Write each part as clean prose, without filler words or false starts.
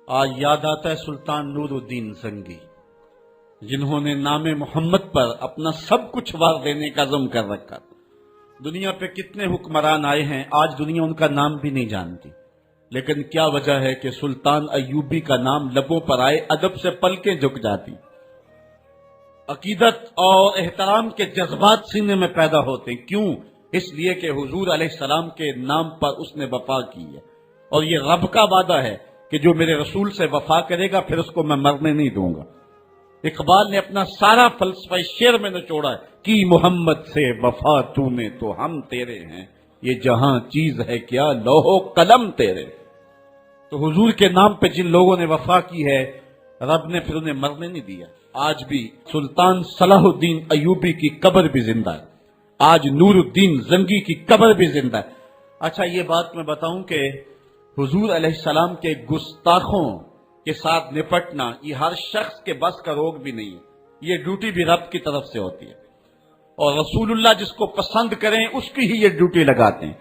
آج یاد آتا ہے سلطان نور الدین زنگی، جنہوں نے نام محمد پر اپنا سب کچھ وار دینے کا عزم کر رکھا تھا۔ دنیا پہ کتنے حکمران آئے ہیں، آج دنیا ان کا نام بھی نہیں جانتی، لیکن کیا وجہ ہے کہ سلطان ایوبی کا نام لبوں پر آئے ادب سے پلکیں جھک جاتی، عقیدت اور احترام کے جذبات سینے میں پیدا ہوتے۔ کیوں؟ اس لیے کہ حضور علیہ السلام کے نام پر اس نے وفا کی ہے، اور یہ رب کا وعدہ ہے کہ جو میرے رسول سے وفا کرے گا پھر اس کو میں مرنے نہیں دوں گا۔ اقبال نے اپنا سارا فلسفہ شعر میں نچوڑا ہے کہ محمد سے وفا تو نے تو ہم تیرے ہیں، یہ جہاں چیز ہے کیا لوح قلم تیرے۔ تو حضور کے نام پہ جن لوگوں نے وفا کی ہے، رب نے پھر انہیں مرنے نہیں دیا۔ آج بھی سلطان صلاح الدین ایوبی کی قبر بھی زندہ ہے، آج نور الدین زنگی کی قبر بھی زندہ ہے۔ اچھا، یہ بات میں بتاؤں کہ حضور علیہ السلام کے گستاخوں کے ساتھ نپٹنا یہ ہر شخص کے بس کا روگ بھی نہیں ہے، یہ ڈیوٹی بھی رب کی طرف سے ہوتی ہے، اور رسول اللہ جس کو پسند کریں اس کی ہی یہ ڈیوٹی لگاتے ہیں،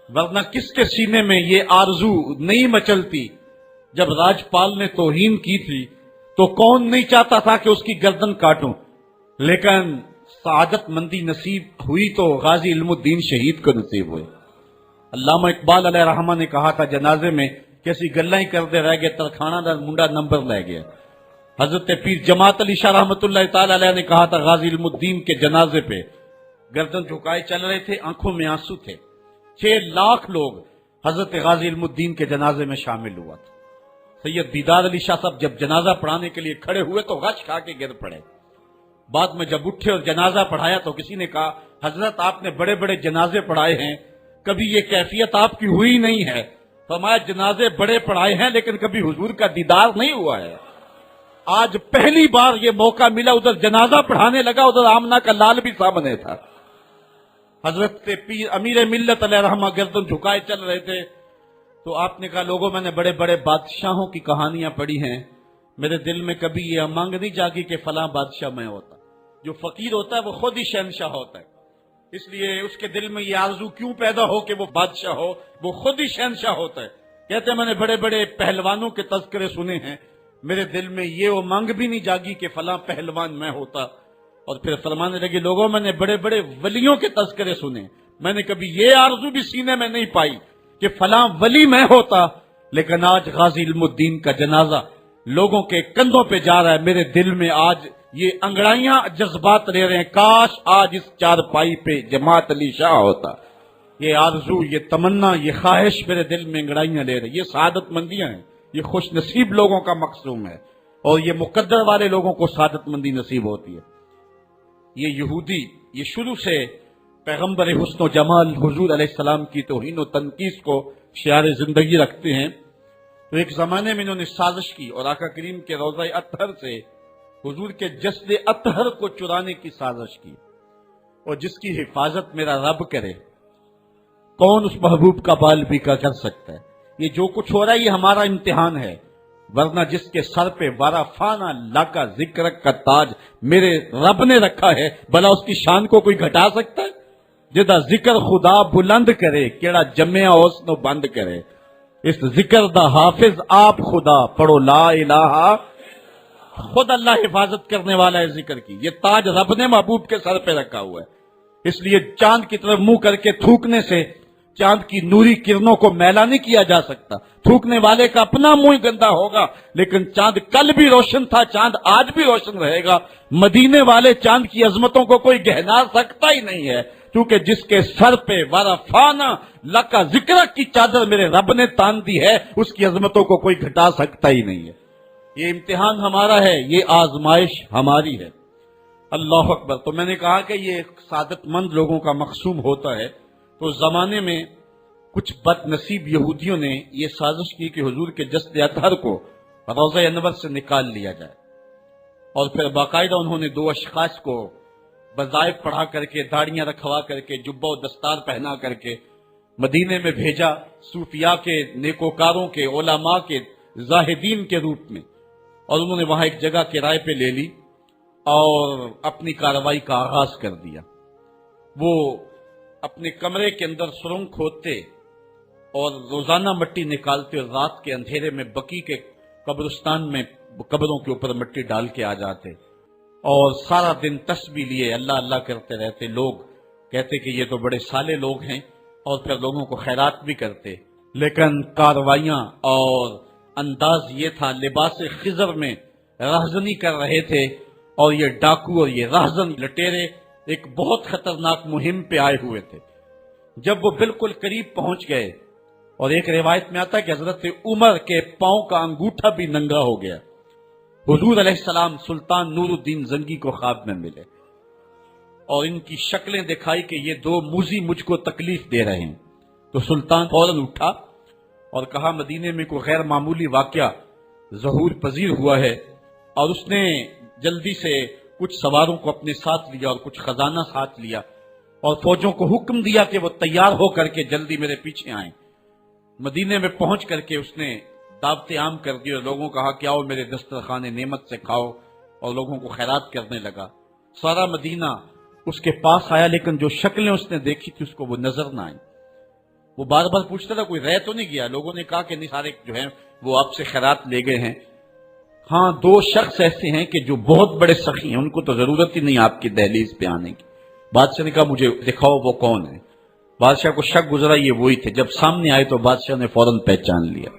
ورنہ کس کے سینے میں یہ آرزو نہیں مچلتی؟ جب راجپال نے توہین کی تھی تو کون نہیں چاہتا تھا کہ اس کی گردن کاٹوں، لیکن سعادت مندی نصیب ہوئی تو غازی علم الدین شہید کو نصیب ہوئے۔ علامہ اقبال علیہ رحمہ نے کہا تھا جنازے میں کیسی گلیں ہی کرتے رہ گئے، ترخانہ دا منڈا نمبر لے گیا۔ حضرت پیر جماعت علی شاہ رحمۃ اللہ تعالی علیہ نے کہا تھا غازی علم الدین کے جنازے پہ گردن جھکائے چل رہے تھے، آنکھوں میں آنسو تھے۔ 6 لاکھ لوگ حضرت غازی علم الدین کے جنازے میں شامل ہوا تھا۔ سید دیدار علی شاہ صاحب جب جنازہ پڑھانے کے لیے کھڑے ہوئے تو غش کھا کے گر پڑے۔ بعد میں جب اٹھے اور جنازہ پڑھایا تو کسی نے کہا حضرت آپ نے بڑے بڑے جنازے پڑھائے ہیں، کبھی یہ کیفیت آپ کی ہوئی نہیں ہے۔ فرمایا جنازے بڑے پڑھائے ہیں لیکن کبھی حضور کا دیدار نہیں ہوا ہے۔ آج پہلی بار یہ موقع ملا، ادھر جنازہ پڑھانے لگا، ادھر آمنہ کا لال بھی سامنے تھا۔ حضرت پیر امیر ملت علیہ رحمہ گردن جھکائے چل رہے تھے تو آپ نے کہا لوگوں میں نے بڑے بڑے بادشاہوں کی کہانیاں پڑھی ہیں، میرے دل میں کبھی یہ امنگ نہیں جاگی کہ فلاں بادشاہ میں ہوتا۔ جو فقیر ہوتا ہے وہ خود ہی شہنشاہ ہوتا ہے، اس لیے اس کے دل میں یہ آرزو کیوں پیدا ہو کہ وہ بادشاہ ہو، وہ خود ہی شہنشاہ ہوتا ہے۔ کہتے ہیں میں نے بڑے بڑے پہلوانوں کے تذکرے سنے ہیں، میرے دل میں یہ امنگ بھی نہیں جاگی کہ فلاں پہلوان میں ہوتا۔ اور پھر فرمانے لگے لوگوں میں نے بڑے بڑے ولیوں کے تذکرے سنے، میں نے کبھی یہ آرزو بھی سینے میں نہیں پائی کہ فلاں ولی میں ہوتا۔ لیکن آج غازی علم الدین کا جنازہ لوگوں کے کندھوں پہ جا رہا ہے، میرے دل میں آج یہ انگڑائیاں جذبات لے رہے ہیں، کاش آج اس چارپائی پہ جماعت علی شاہ ہوتا۔ یہ آرزو، یہ تمنا، یہ خواہش میرے دل میں انگڑائیاں لے رہی۔ یہ سعادت مندیاں ہیں، یہ خوش نصیب لوگوں کا مقصوم ہے، اور یہ مقدر والے لوگوں کو سعادت مندی نصیب ہوتی ہے۔ یہ یہودی یہ شروع سے پیغمبر حسن و جمال حضور علیہ السلام کی توہین و تنقیص کو شعار زندگی رکھتے ہیں۔ تو ایک زمانے میں انہوں نے سازش کی اور آقا کریم کے روضہ اطہر سے حضور کے جسد اطہر کو چرانے کی سازش کی، اور جس کی حفاظت میرا رب کرے کون اس محبوب کا بال بھی کا کر سکتا ہے۔ یہ جو کچھ ہو رہا ہے یہ ہمارا امتحان ہے، ورنہ جس کے سر پہ وارا فانا لاکا ذکر کا تاج میرے رب نے رکھا ہے، بھلا اس کی شان کو کوئی گھٹا سکتا ہے؟ جدا ذکر خدا بلند کرے کیڑا جمعہ حسن و بند کرے، اس ذکر دا حافظ آپ خدا پڑھو لا الہ، خود اللہ حفاظت کرنے والا ہے ذکر کی۔ یہ تاج رب نے محبوب کے سر پہ رکھا ہوا ہے، اس لیے چاند کی طرف منہ کر کے تھوکنے سے چاند کی نوری کرنوں کو میلا نہیں کیا جا سکتا۔ تھوکنے والے کا اپنا منہ گندا ہوگا، لیکن چاند کل بھی روشن تھا، چاند آج بھی روشن رہے گا۔ مدینے والے چاند کی عظمتوں کو کوئی گہنا سکتا ہی نہیں ہے، کیونکہ جس کے سر پہ ورفانا لکا ذکر کی چادر میرے رب نے تان دی ہے، اس کی عظمتوں کو کوئی گھٹا سکتا ہی نہیں ہے۔ یہ امتحان ہمارا ہے، یہ آزمائش ہماری ہے۔ اللہ اکبر۔ تو میں نے کہا کہ یہ سعادت مند لوگوں کا مقصوم ہوتا ہے۔ تو اس زمانے میں کچھ بد نصیب یہودیوں نے یہ سازش کی کہ حضور کے جسد اطہر کو روضہ انور سے نکال لیا جائے، اور پھر باقاعدہ انہوں نے 2 اشخاص کو وظائف پڑھا کر کے، داڑیاں رکھوا کر کے، جبہ و دستار پہنا کر کے مدینے میں بھیجا، صوفیاء کے، نیکوکاروں کے، علماء کے، زاہدین کے روپ میں، اور انہوں نے وہاں ایک جگہ کرائے پہ لے لی اور اپنی کارروائی کا آغاز کر دیا۔ وہ اپنے کمرے کے اندر سرنگ کھودتے اور روزانہ مٹی نکالتے اور رات کے اندھیرے میں بقی کے قبرستان میں قبروں کے اوپر مٹی ڈال کے آ جاتے اور سارا دن تسبیح لیے اللہ اللہ کرتے رہتے. لوگ کہتے کہ یہ تو بڑے صالح لوگ ہیں اور پھر لوگوں کو خیرات بھی کرتے. لیکن کاروائیاں اور انداز یہ تھا، لباس خضر میں رہزنی کر رہے تھے اور یہ ڈاکو اور یہ رہزن لٹیرے ایک بہت خطرناک مہم پہ آئے ہوئے تھے. جب وہ بالکل قریب پہنچ گئے اور ایک روایت میں آتا ہے کہ حضرت عمر کے پاؤں کا انگوٹھا بھی ننگا ہو گیا. حضور علیہ السلام سلطان نور الدین زنگی کو خواب میں ملے اور ان کی شکلیں دکھائی کہ یہ دو موذی مجھ کو تکلیف دے رہے ہیں. تو سلطان فوراً اٹھا اور کہا مدینے میں کوئی غیر معمولی واقعہ ظہور پذیر ہوا ہے، اور اس نے جلدی سے کچھ سواروں کو اپنے ساتھ لیا اور کچھ خزانہ ساتھ لیا اور فوجوں کو حکم دیا کہ وہ تیار ہو کر کے جلدی میرے پیچھے آئیں. مدینے میں پہنچ کر کے اس نے دعوت عام کر دی اور لوگوں کو کہا کہ آؤ میرے دسترخوان نعمت سے کھاؤ، اور لوگوں کو خیرات کرنے لگا. سارا مدینہ اس کے پاس آیا، لیکن جو شکلیں اس نے دیکھی تھی اس کو وہ نظر نہ آئی. وہ بار بار پوچھتا تھا کوئی رہ تو نہیں گیا. لوگوں نے کہا کہ نہیں، سارے جو ہیں وہ آپ سے خیرات لے گئے ہیں. ہاں، دو شخص ایسے ہیں کہ جو بہت بڑے سخی ہیں، ان کو تو ضرورت ہی نہیں آپ کی دہلیز پہ آنے کی. بادشاہ نے کہا مجھے دکھاؤ وہ کون ہے. بادشاہ کو شک گزرا یہ وہی تھے. جب سامنے آئے تو بادشاہ نے فوراً پہچان لیا.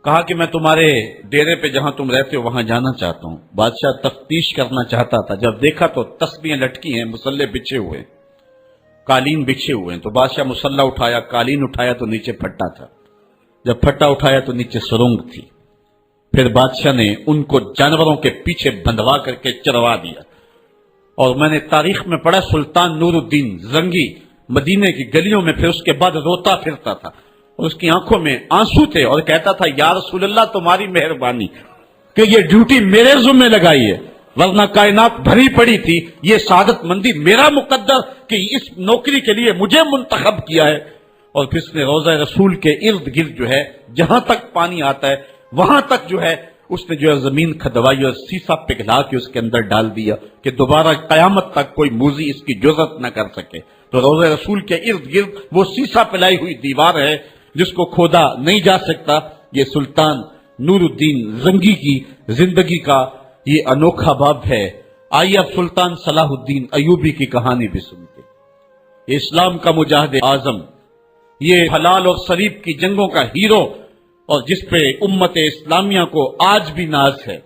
کہا کہ میں تمہارے ڈیرے پہ جہاں تم رہتے ہو وہاں جانا چاہتا ہوں. بادشاہ تفتیش کرنا چاہتا تھا. جب دیکھا تو تسبیحیں لٹکی ہیں، مسلح بچھے ہوئے، قالین بچھے ہوئے ہیں. تو بادشاہ مسلح اٹھایا، قالین اٹھایا تو نیچے پھٹا تھا. جب پھٹا اٹھایا تو نیچے سرنگ تھی. پھر بادشاہ نے ان کو جانوروں کے پیچھے بندھوا کر کے چروا دیا. اور میں نے تاریخ میں پڑھا سلطان نور الدین زنگی مدینے کی گلیوں میں پھر اس کے بعد روتا پھرتا تھا اور اس کی آنکھوں میں آنسو تھے اور کہتا تھا یا رسول اللہ تمہاری مہربانی کہ یہ ڈیوٹی میرے ذمہ لگائی ہے، ورنہ کائنات بھری پڑی تھی. یہ سعادت مندی میرا مقدر کہ اس نوکری کے لیے مجھے منتخب کیا ہے. اور پھر اس نے روضہ رسول کے ارد گرد جو ہے جہاں تک پانی آتا ہے وہاں تک جو ہے اس نے جو ہے زمین کھدوائی اور سیسا پگھلا کے اس کے اندر ڈال دیا کہ دوبارہ قیامت تک کوئی موذی اس کی جرأت نہ کر سکے. تو روضہ رسول کے ارد گرد وہ سیسا پلائی ہوئی دیوار ہے جس کو کھودا نہیں جا سکتا. یہ سلطان نور الدین زنگی کی زندگی کا یہ انوکھا باب ہے. آئیے اب سلطان صلاح الدین ایوبی کی کہانی بھی سنتے. یہ اسلام کا مجاہد اعظم، یہ حلال اور صلیب کی جنگوں کا ہیرو، اور جس پہ امت اسلامیہ کو آج بھی ناز ہے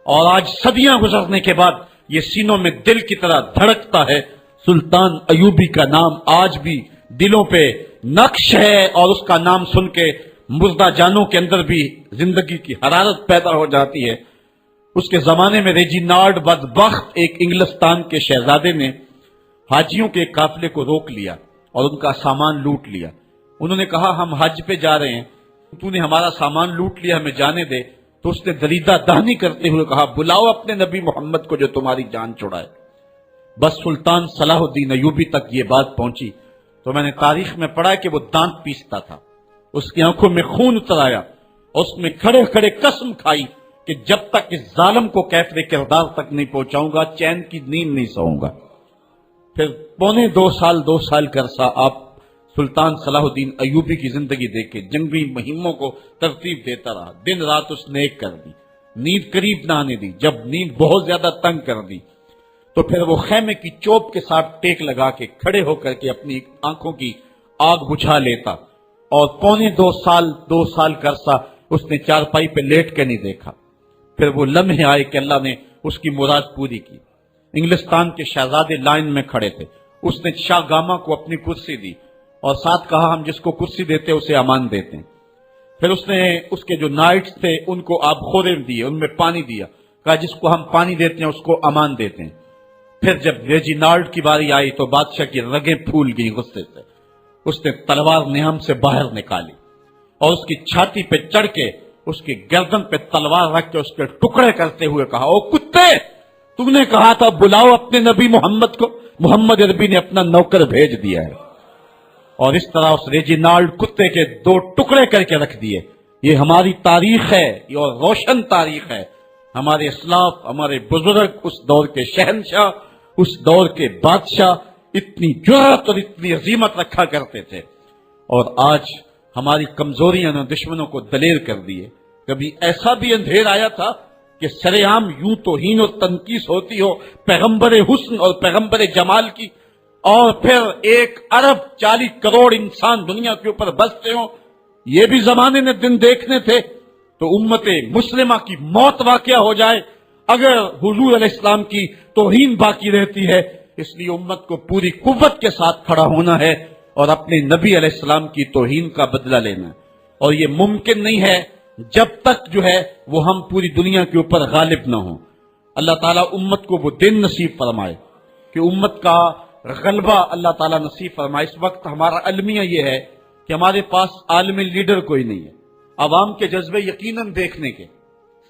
اور آج صدیاں گزرنے کے بعد یہ سینوں میں دل کی طرح دھڑکتا ہے. سلطان ایوبی کا نام آج بھی دلوں پہ نقش ہے اور اس کا نام سن کے مردہ جانوں کے اندر بھی زندگی کی حرارت پیدا ہو جاتی ہے. اس کے زمانے میں ریجینالڈ بدبخت ایک انگلستان کے شہزادے نے حاجیوں کے قافلے کو روک لیا اور ان کا سامان لوٹ لیا. انہوں نے کہا ہم حج پہ جا رہے ہیں، تو نے ہمارا سامان لوٹ لیا، ہمیں جانے دے. تو اس نے دریدہ دہنی کرتے ہوئے کہا بلاؤ اپنے نبی محمد کو جو تمہاری جان چھڑائے. بس سلطان صلاح الدین ایوبی تک یہ بات پہنچی تو میں نے تاریخ میں پڑھا کہ وہ دانت پیستا تھا، اس کی آنکھوں میں خون اتر آیا اور اس میں کھڑے کھڑے قسم کھائی کہ جب تک اس ظالم کو کیفر کردار تک نہیں پہنچاؤں گا چین کی نیند نہیں سوؤں گا. پھر پونے 2 سال کا عرصہ آپ سلطان صلاح الدین ایوبی کی زندگی دیکھ کے جنگی مہموں کو ترتیب دیتا رہا. دن رات اس نے ایک کر دی، نیند قریب نہ آنے دی. جب نیند بہت زیادہ تنگ کر دی تو پھر وہ خیمے کی چوب کے ساتھ ٹیک لگا کے کھڑے ہو کر کے اپنی آنکھوں کی آگ بجھا لیتا. اور پونے 2 سال کا عرصہ اس نے چارپائی پہ لیٹ کے نہیں دیکھا. پھر وہ لمحے آئے کہ اللہ نے اس کی مراد پوری کی. انگلستان کے شہزادے لائن میں کھڑے تھے. اس نے شاہ گاما کو اپنی کرسی دی اور ساتھ کہا ہم جس کو کرسی دیتے اسے امان دیتے ہیں. پھر اس نے اس کے جو نائٹس تھے ان کو آب خورے دیے، ان میں پانی دیا، کہا جس کو ہم پانی دیتے ہیں اس کو امان دیتے ہیں. پھر جب ریجینالڈ کی باری آئی تو بادشاہ کی رگیں پھول گئی غصے سے. اس نے تلوار نہم سے باہر نکالی اور اس کی چھاتی پہ چڑھ کے اس کی گردن پہ تلوار رکھ کے اس کے ٹکڑے کرتے ہوئے کہا او کتے، تم نے کہا تھا بلاؤ اپنے نبی محمد کو، محمد عربی نے اپنا نوکر بھیج دیا ہے. اور اس طرح اس ریجینالڈ کتے کے 2 ٹکڑے کر کے رکھ دیے. یہ ہماری تاریخ ہے اور روشن تاریخ ہے. ہمارے اسلاف، ہمارے بزرگ اس دور کے شہنشاہ، اس دور کے بادشاہ اتنی جرأت اور اتنی عظیمت رکھا کرتے تھے. اور آج ہماری کمزوریاں نے دشمنوں کو دلیر کر دیے. کبھی ایسا بھی اندھیر آیا تھا کہ سرے عام یوں توہین اور تنقیص ہوتی ہو پیغمبر حسن اور پیغمبر جمال کی، اور پھر 1.40 ارب انسان دنیا کے اوپر بستے ہوں. یہ بھی زمانے نے دن دیکھنے تھے. تو امت مسلمہ کی موت واقعہ ہو جائے اگر حضور علیہ السلام کی توہین باقی رہتی ہے. اس لیے امت کو پوری قوت کے ساتھ کھڑا ہونا ہے اور اپنے نبی علیہ السلام کی توہین کا بدلہ لینا ہے. اور یہ ممکن نہیں ہے جب تک جو ہے وہ ہم پوری دنیا کے اوپر غالب نہ ہوں. اللہ تعالیٰ امت کو وہ دن نصیب فرمائے کہ امت کا غلبہ اللہ تعالیٰ نصیب فرمائے. اس وقت ہمارا المیہ یہ ہے کہ ہمارے پاس عالمی لیڈر کوئی نہیں ہے. عوام کے جذبے یقیناً دیکھنے کے.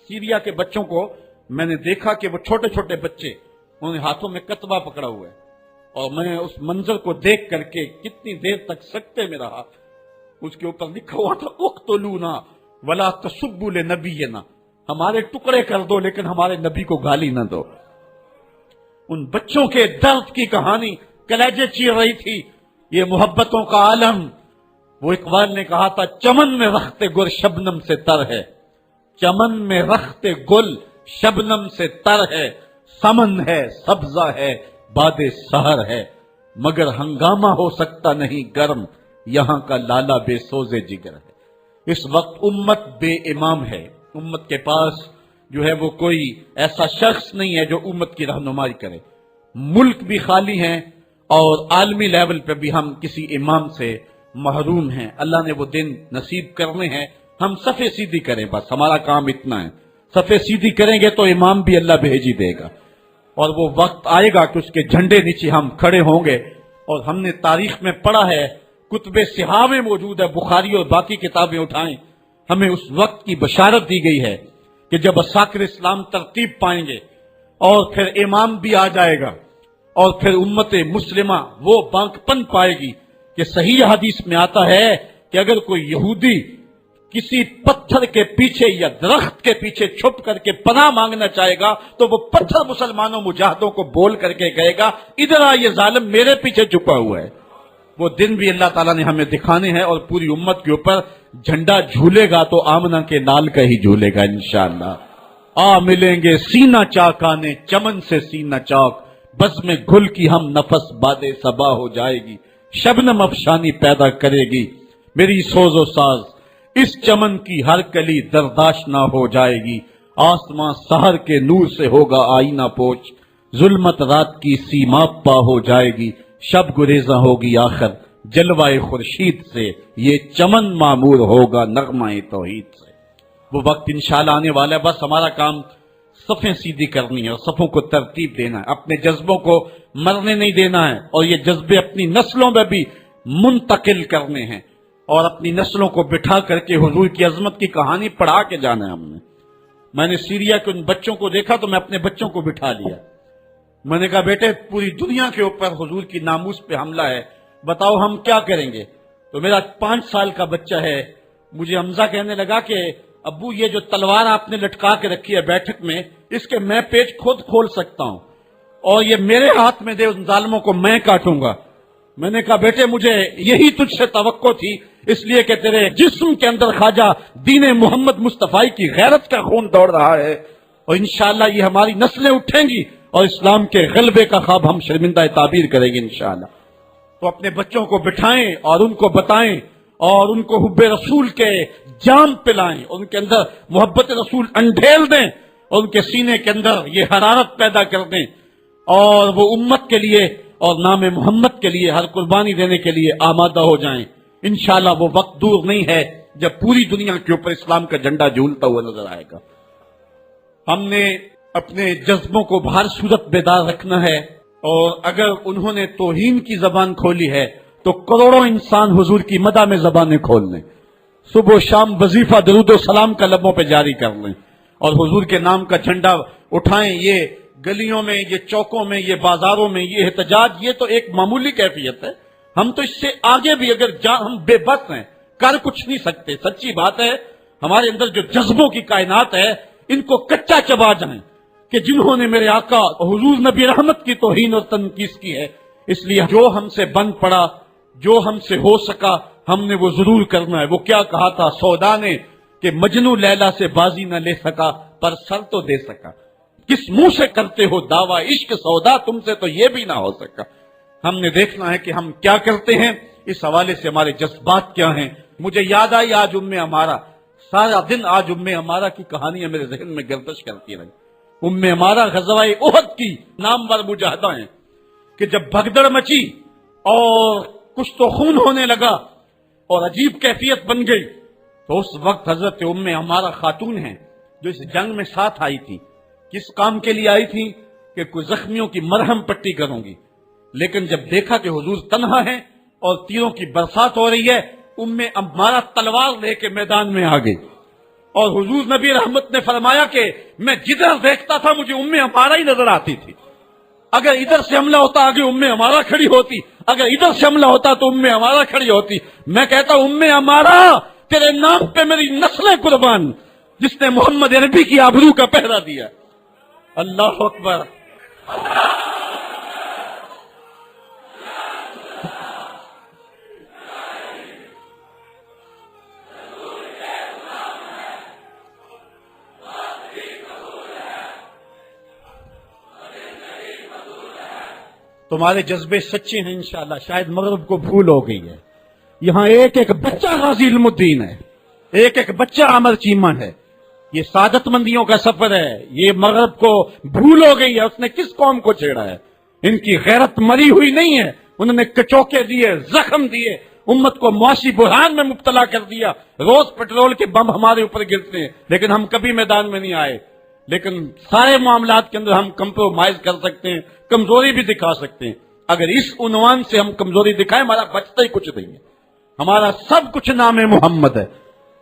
سیریا کے بچوں کو میں نے دیکھا کہ وہ چھوٹے چھوٹے بچے انہوں نے ہاتھوں میں کتبہ پکڑا ہوا ہے، اور میں اس منظر کو دیکھ کر کے کتنی دیر تک سکتے میں رہا. اس کے اوپر لکھا ہوا تھا اقتلونا ولا تسبوا لنبینا، ہمارے ٹکڑے کر دو لیکن ہمارے نبی کو گالی نہ دو. ان بچوں کے درد کی کہانی کلیجے چیر رہی تھی. یہ محبتوں کا عالم. وہ اقبال نے کہا تھا چمن میں رخت گل شبنم سے تر ہے، چمن میں رخت گل شبنم سے تر ہے، سمن ہے سبزہ ہے باد سحر ہے، مگر ہنگامہ ہو سکتا نہیں گرم، یہاں کا لالا بے سوز جگر ہے. اس وقت امت بے امام ہے. امت کے پاس جو ہے وہ کوئی ایسا شخص نہیں ہے جو امت کی رہنمائی کرے. ملک بھی خالی ہیں اور عالمی لیول پہ بھی ہم کسی امام سے محروم ہیں. اللہ نے وہ دن نصیب کرنے ہیں. ہم صفے سیدھی کریں، بس ہمارا کام اتنا ہے. صفے سیدھی کریں گے تو امام بھی اللہ بھیج ہی دے گا. اور وہ وقت آئے گا کہ اس کے جھنڈے نیچے ہم کھڑے ہوں گے. اور ہم نے تاریخ میں پڑھا ہے، کتب صحاح میں موجود ہے، بخاری اور باقی کتابیں اٹھائیں، ہمیں اس وقت کی بشارت دی گئی ہے کہ جب اساکر اسلام ترتیب پائیں گے اور پھر امام بھی آ جائے گا اور پھر امت مسلمہ وہ بانک پن پائے گی کہ صحیح حدیث میں آتا ہے کہ اگر کوئی یہودی کسی پتھر کے پیچھے یا درخت کے پیچھے چھپ کر کے پناہ مانگنا چاہے گا تو وہ پتھر مسلمانوں مجاہدوں کو بول کر کے کہے گا ادھر آ، یہ ظالم میرے پیچھے چھپا ہوا ہے. وہ دن بھی اللہ تعالیٰ نے ہمیں دکھانے ہیں، اور پوری امت کے اوپر جھنڈا جھولے گا تو آمنہ کے لال کا ہی جھولے گا انشاءاللہ. آ ملیں گے سینہ چاکانے چمن سے سینہ چاک، بس میں گل کی ہم نفس باد صبا ہو جائے گی، شبنم افشانی پیدا کرے گی میری سوز و ساز، اس چمن کی ہر کلی درداش نہ ہو جائے گی، آسمان سحر کے نور سے ہوگا آئینہ پوچھ، ظلمت رات کی سیما پا ہو جائے گی، شب گریزاں ہوگی آخر جلوائے خورشید سے، یہ چمن معمور ہوگا نغمہ توحید سے. وہ وقت انشاءاللہ آنے والا ہے. بس ہمارا کام صفیں سیدھی کرنی ہے اور صفوں کو ترتیب دینا ہے، اپنے جذبوں کو مرنے نہیں دینا ہے، اور یہ جذبے اپنی نسلوں میں بھی منتقل کرنے ہیں اور اپنی نسلوں کو بٹھا کر کے حضور کی عظمت کی کہانی پڑھا کے جانا ہے. میں نے سیریا کے ان بچوں کو دیکھا تو میں اپنے بچوں کو بٹھا لیا. میں نے کہا بیٹے پوری دنیا کے اوپر حضور کی ناموس پہ حملہ ہے، بتاؤ ہم کیا کریں گے. تو میرا 5 سال کا بچہ ہے، مجھے حمزہ کہنے لگا کہ ابو یہ جو تلوار آپ نے لٹکا کے رکھی ہے بیٹھک میں، اس کے میں پیچ خود کھول سکتا ہوں اور یہ میرے ہاتھ میں دے، ان ظالموں کو میں کاٹوں گا. میں نے کہا بیٹے مجھے یہی تجھ سے توقع تھی، اس لیے کہ تیرے جسم کے اندر خواجہ دین محمد مصطفیٰ کی غیرت کا خون دوڑ رہا ہے، اور انشاءاللہ یہ ہماری نسلیں اٹھیں گی اور اسلام کے غلبے کا خواب ہم شرمندہ تعبیر کریں گے انشاءاللہ. تو اپنے بچوں کو بٹھائیں اور ان کو بتائیں اور ان کو حب رسول کے جام پلائیں، ان کے اندر محبت رسول انڈھیل دیں اور ان کے سینے کے اندر یہ حرارت پیدا کر دیں، اور وہ امت کے لیے اور نام محمد کے لیے ہر قربانی دینے کے لیے آمادہ ہو جائیں. انشاءاللہ وہ وقت دور نہیں ہے جب پوری دنیا کے اوپر اسلام کا جھنڈا جھولتا ہوا نظر آئے گا. ہم نے اپنے جذبوں کو بہر صورت بیدار رکھنا ہے، اور اگر انہوں نے توہین کی زبان کھولی ہے تو کروڑوں انسان حضور کی مدح میں زبانیں کھول لیں. صبح و شام وظیفہ درود و سلام کا لبوں پہ جاری کر لیں اور حضور کے نام کا جھنڈا اٹھائیں. یہ گلیوں میں، یہ چوکوں میں، یہ بازاروں میں یہ احتجاج، یہ تو ایک معمولی کیفیت ہے. ہم تو اس سے آگے بھی اگر ہم بے بس ہیں، کر کچھ نہیں سکتے. سچی بات ہے، ہمارے اندر جو جذبوں کی کائنات ہے ان کو کچا چبا جائیں کہ جنہوں نے میرے آقا حضور نبی رحمت کی توہین اور تنقیص کی ہے. اس لیے جو ہم سے بن پڑا، جو ہم سے ہو سکا ہم نے وہ ضرور کرنا ہے۔ وہ کیا کہا تھا سودا نے کہ مجنو لیلا سے بازی نہ لے سکا پر سر تو دے سکا۔ کس منہ سے کرتے ہو دعویٰ عشق سودا، تم سے تو یہ بھی نہ ہو سکا۔ ہم نے دیکھنا ہے کہ ہم کیا کرتے ہیں، اس حوالے سے ہمارے جذبات کیا ہیں۔ مجھے یاد آئی آج عمارہ، سارا دن آج عمارہ کی کہانیاں میرے ذہن میں گردش کرتی رہی۔ عمارہ غزوہ احد کی نامور مجاہدہ ہیں کہ جب بھگدڑ مچی اور کچھ تو خون ہونے لگا اور عجیب کیفیت بن گئی، تو اس وقت حضرت عمارہ خاتون ہیں جو اس جنگ میں ساتھ آئی تھی۔ کس کام کے لیے آئی تھی؟ کہ کوئی زخمیوں کی مرہم پٹی کروں گی، لیکن جب دیکھا کہ حضور تنہا ہے اور تیروں کی برسات ہو رہی ہے، عمارہ تلوار لے کے میدان میں آ گئی، اور حضور نبی رحمت نے فرمایا کہ میں جدھر دیکھتا تھا مجھے عمارہ ہی نظر آتی تھی۔ اگر ادھر سے حملہ ہوتا آگے عمارہ کھڑی ہوتی، اگر ادھر سے حملہ ہوتا تو عمارہ کھڑی ہوتی۔ میں کہتا عمارہ تیرے نام پہ میری نسلیں قربان، جس نے محمد عربی کی آبرو کا پہرا دیا۔ اللہ اکبر۔ تمہارے جذبے سچے ہیں انشاءاللہ، شاید مغرب کو بھول ہو گئی ہے۔ یہاں ایک ایک بچہ غازی علم الدین ہے، ایک ایک بچہ عامر چیمن ہے۔ یہ سعادت مندیوں کا سفر ہے، یہ مغرب کو بھول ہو گئی ہے۔ اس نے کس قوم کو چھیڑا ہے؟ ان کی غیرت مری ہوئی نہیں ہے، انہوں نے کچوکے دیے، زخم دیے، امت کو معاشی بحران میں مبتلا کر دیا۔ روز پیٹرول کے بم ہمارے اوپر گرتے ہیں، لیکن ہم کبھی میدان میں نہیں آئے۔ لیکن سارے معاملات کے اندر ہم کمپرومائز کر سکتے ہیں، کمزوری بھی دکھا سکتے ہیں۔ اگر اس عنوان سے ہم کمزوری دکھائیں، ہمارا بچتا ہی کچھ نہیں ہے، ہمارا سب کچھ نام محمد ہے۔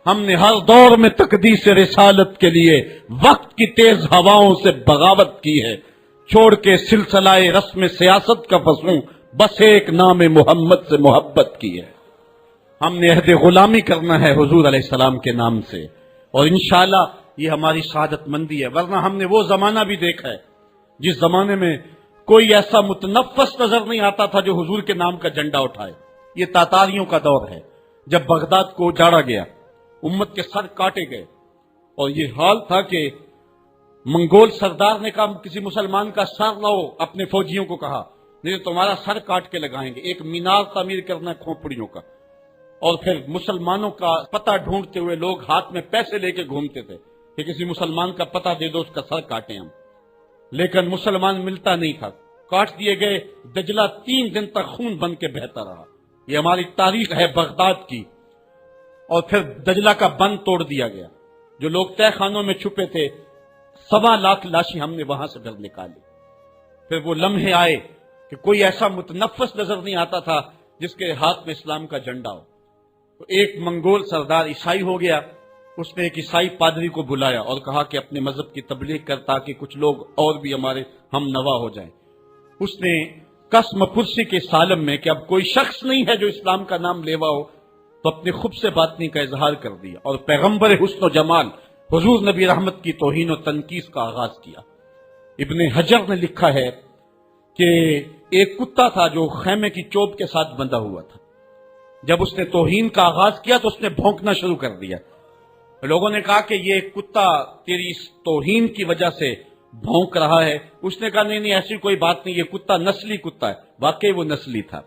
ہم نے ہر دور میں تقدیس رسالت کے لیے وقت کی تیز ہواؤں سے بغاوت کی ہے، چھوڑ کے سلسلہ رسم سیاست کا فسوں، بس ایک نام محمد سے محبت کی ہے۔ ہم نے عہد غلامی کرنا ہے حضور علیہ السلام کے نام سے، اور انشاءاللہ یہ ہماری سعادت مندی ہے۔ ورنہ ہم نے وہ زمانہ بھی دیکھا ہے جس زمانے میں کوئی ایسا متنفس نظر نہیں آتا تھا جو حضور کے نام کا جھنڈا اٹھائے۔ یہ تاتاریوں کا دور ہے، جب بغداد کو اجاڑا گیا، امت کے سر کاٹے گئے، اور یہ حال تھا کہ منگول سردار نے کہا کسی مسلمان کا سر لاؤ، اپنے فوجیوں کو کہا نہیں تمہارا سر کاٹ کے لگائیں گے۔ ایک مینار تعمیر کرنا ہے کھوپڑیوں کا، اور پھر مسلمانوں کا پتہ ڈھونڈتے ہوئے لوگ ہاتھ میں پیسے لے کے گھومتے تھے کہ کسی مسلمان کا پتہ دے دو، اس کا سر کاٹیں ہم، لیکن مسلمان ملتا نہیں تھا، کاٹ دیے گئے۔ دجلہ 3 دن تک خون بن کے بہتا رہا۔ یہ ہماری تاریخ ہے بغداد کی۔ اور پھر دجلہ کا بند توڑ دیا گیا، جو لوگ تہ خانوں میں چھپے تھے 1.25 لاکھ لاشیں ہم نے وہاں سے پھر نکالی۔ پھر وہ لمحے آئے کہ کوئی ایسا متنفس نظر نہیں آتا تھا جس کے ہاتھ میں اسلام کا جھنڈا ہو۔ تو ایک منگول سردار عیسائی ہو گیا، اس نے ایک عیسائی پادری کو بلایا اور کہا کہ اپنے مذہب کی تبلیغ کر تاکہ کچھ لوگ اور بھی ہمارے ہم نوا ہو جائیں۔ اس نے قسم پرسی کے سالم میں کہ اب کوئی شخص نہیں ہے جو اسلام کا نام لیوا ہو، تو اپنے خود سے باطنی کا اظہار کر دیا اور پیغمبر حسن و جمال حضور نبی رحمت کی توہین و تنقیص کا آغاز کیا۔ ابن حجر نے لکھا ہے کہ ایک کتا تھا جو خیمے کی چوب کے ساتھ بندھا ہوا تھا، جب اس نے توہین کا آغاز کیا تو اس نے بھونکنا شروع کر دیا۔ لوگوں نے کہا کہ یہ کتا تیری اس توہین کی وجہ سے بھونک رہا ہے۔ اس نے کہا نہیں ایسی کوئی بات نہیں، یہ کتا نسلی کتا ہے۔ واقعی وہ نسلی تھا،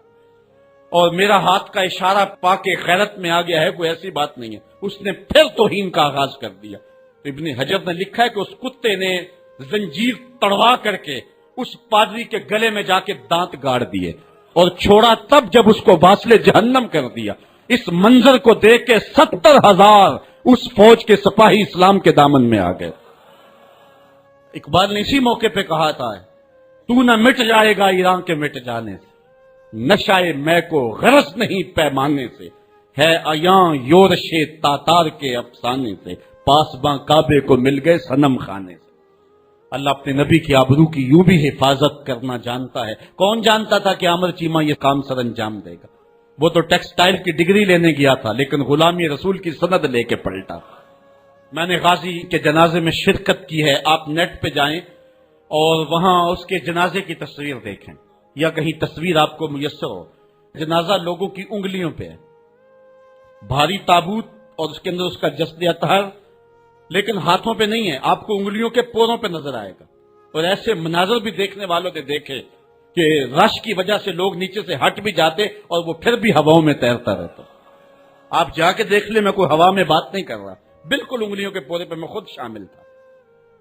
اور میرا ہاتھ کا اشارہ پا کے غیرت میں آ گیا ہے، کوئی ایسی بات نہیں ہے۔ اس نے پھر توہین کا آغاز کر دیا۔ تو ابن حجر نے لکھا ہے کہ اس کتے نے زنجیر تڑوا کر کے اس پادری کے گلے میں جا کے دانت گاڑ دیے اور چھوڑا تب جب اس کو واصل جہنم کر دیا۔ اس منظر کو دیکھ کے 70,000 اس فوج کے سپاہی اسلام کے دامن میں آ گئے۔ اقبال نے اسی موقع پہ کہا تھا تو نہ مٹ جائے گا ایران کے مٹ جانے سے، نشائے میں کو غرض نہیں پیمانے سے، ہے ایاں یورش تاتار کے افسانے سے، پاسباں کعبے کو مل گئے صنم خانے سے۔ اللہ اپنے نبی کی آبرو کی یوں بھی حفاظت کرنا جانتا ہے۔ کون جانتا تھا کہ عامر چیمہ یہ کام سر انجام دے گا؟ وہ تو ٹیکسٹائل کی ڈگری لینے گیا تھا، لیکن غلامی رسول کی سند لے کے پلٹا۔ میں نے غازی کے جنازے میں شرکت کی ہے، آپ نیٹ پہ جائیں اور وہاں اس کے جنازے کی تصویر دیکھیں، یا کہیں تصویر آپ کو میسر ہو۔ جنازہ لوگوں کی انگلیوں پہ ہے، بھاری تابوت اور اس کے اندر اس کا جسد اطہر، لیکن ہاتھوں پہ نہیں ہے، آپ کو انگلیوں کے پوروں پہ نظر آئے گا۔ اور ایسے مناظر بھی دیکھنے والوں نے دیکھے کہ رش کی وجہ سے لوگ نیچے سے ہٹ بھی جاتے اور وہ پھر بھی ہواؤں میں تیرتا رہتا۔ آپ جا کے دیکھ لیں، میں کوئی ہوا میں بات نہیں کر رہا، بالکل انگلیوں کے پورے پہ میں خود شامل تھا،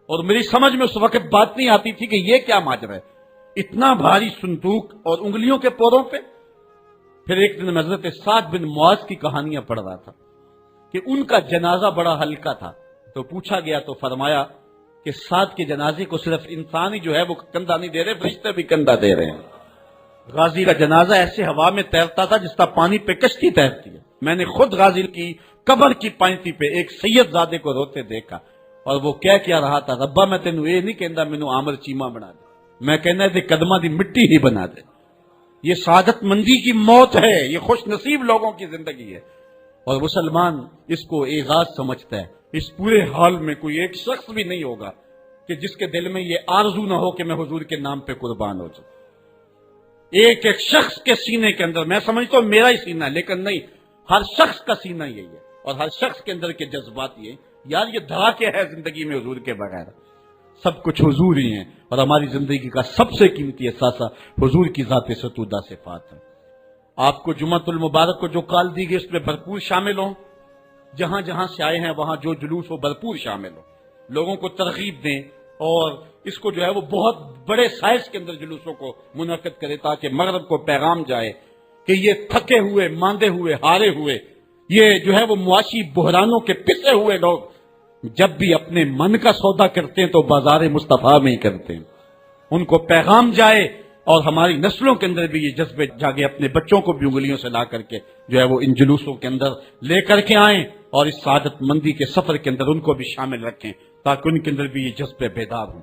اور میری سمجھ میں اس وقت بات نہیں آتی تھی کہ یہ کیا ماجرا ہے، اتنا بھاری صندوق اور انگلیوں کے پوروں پہ۔ پھر ایک دن میں حضرت سعد بن معاذ کی کہانیاں پڑھ رہا تھا کہ ان کا جنازہ بڑا ہلکا تھا، تو پوچھا گیا تو فرمایا کہ سعد کے جنازے کو صرف انسان ہی جو ہے وہ کندھا نہیں دے رہے، فرشتے بھی کندھا دے رہے ہیں۔ غازی کا جنازہ ایسے ہوا میں تیرتا تھا جس طرح پانی پہ کشتی تیرتی ہے۔ میں نے خود غازی کی قبر کی پائنتی پہ ایک سید زادے کو روتے دیکھا، اور وہ کیا رہا تھا، ربا میں تینوں یہ نہیں کہندا مینوں آمر چیما بنا دے، میں کہنا ہے قدمہ دی مٹی ہی بنا دے۔ یہ سعادت مندی کی موت ہے، یہ خوش نصیب لوگوں کی زندگی ہے، اور مسلمان اس کو اعزاز سمجھتا ہے۔ اس پورے حال میں کوئی ایک شخص بھی نہیں ہوگا کہ جس کے دل میں یہ آرزو نہ ہو کہ میں حضور کے نام پہ قربان ہو جاؤں۔ ایک ایک شخص کے سینے کے اندر، میں سمجھتا ہوں میرا ہی سینہ ہے، لیکن نہیں، ہر شخص کا سینہ یہی ہے، اور ہر شخص کے اندر کے جذبات یہ، یار یہ دھاکے ہے زندگی میں حضور کے بغیر، سب کچھ حضور ہی ہیں، اور ہماری زندگی کا سب سے قیمتی اثاثہ حضور کی ذات ستودہ صفات ہے۔ آپ کو جمعۃ المبارک کو جو کال دی گئی اس میں بھرپور شامل ہوں، جہاں جہاں سے آئے ہیں وہاں جو جلوس ہو بھرپور شامل ہو، لوگوں کو ترغیب دیں، اور اس کو جو ہے وہ بہت بڑے سائز کے اندر جلوسوں کو منعقد کرے تاکہ مغرب کو پیغام جائے کہ یہ تھکے ہوئے، ماندے ہوئے، ہارے ہوئے، یہ جو ہے وہ معاشی بحرانوں کے پسے ہوئے لوگ جب بھی اپنے من کا سودا کرتے ہیں تو بازار مصطفیٰ میں ہی کرتے ہیں، ان کو پیغام جائے، اور ہماری نسلوں کے اندر بھی یہ جذبے جاگے، اپنے بچوں کو بھی انگلیوں سے لا کر کے جو ہے وہ ان جلوسوں کے اندر لے کر کے آئیں، اور اس سعادت مندی کے سفر کے اندر ان کو بھی شامل رکھیں تاکہ ان کے اندر بھی یہ جذبے بیدار ہوں۔